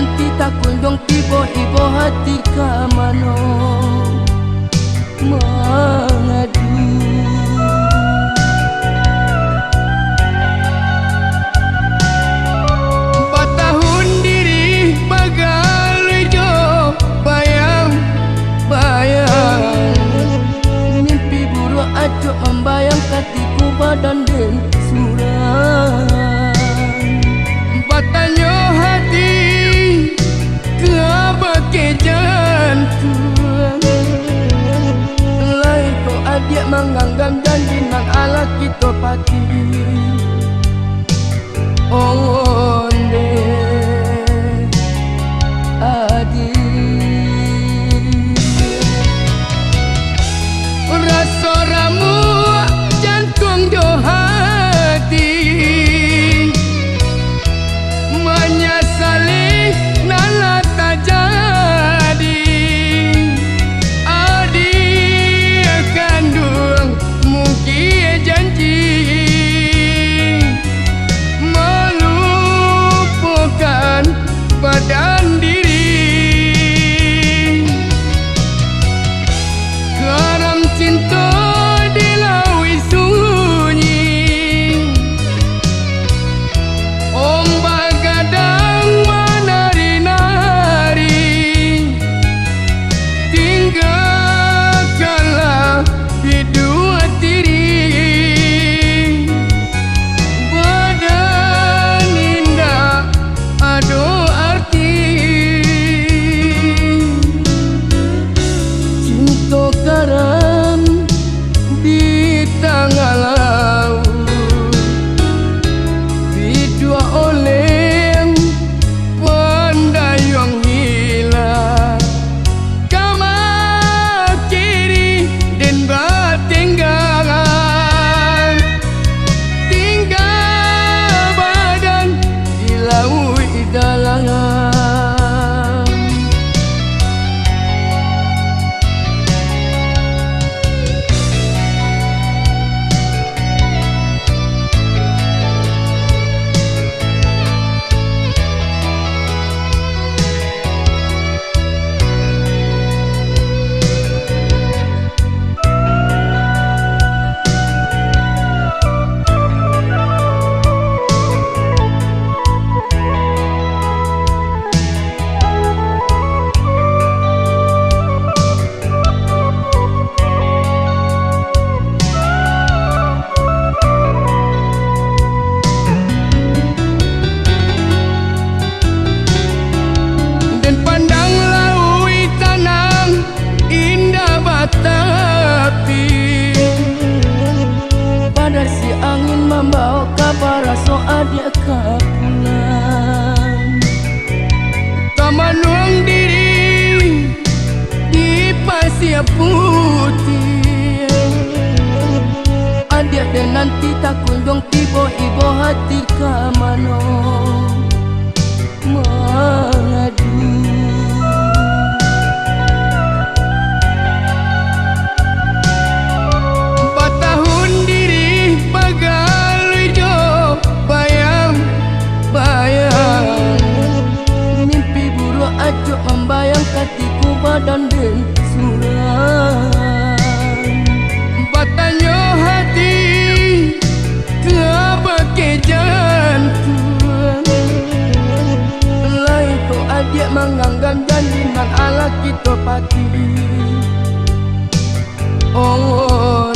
nanti tak kunjung tiba ibu hati ka mano mengadu. Acuk membayang hatiku badan dan suram. Batanya hati ke bagi jantung. Lai kau adik menganggang janji nang ala kita pati. Oh onde adik rasa ramu jantung do hati menyesali nala tak jadi adik kandung mungkin janji melupakan badan diri. Garam cinta di lawi sunyi, ombak gadang menari-nari, tinggalkanlah hidup diri. Badan indah ado arti, cinta garam di tengah laut, bidua oleh pandayung hilang, kama kiri dan batinggalan, tinggal badan di laut dalangan. Tapi pada si angin membawa kabar so adik ka pulang. Tamanung diri di pasir putih, adik dan nanti tak kunjung tiba ibu hati ka mano mengadu. Acuk membayang hatiku badan dan suram. Batanya hati ke bagi jantung. Lai kau adik menganggang janji nang ala kita pati. Oh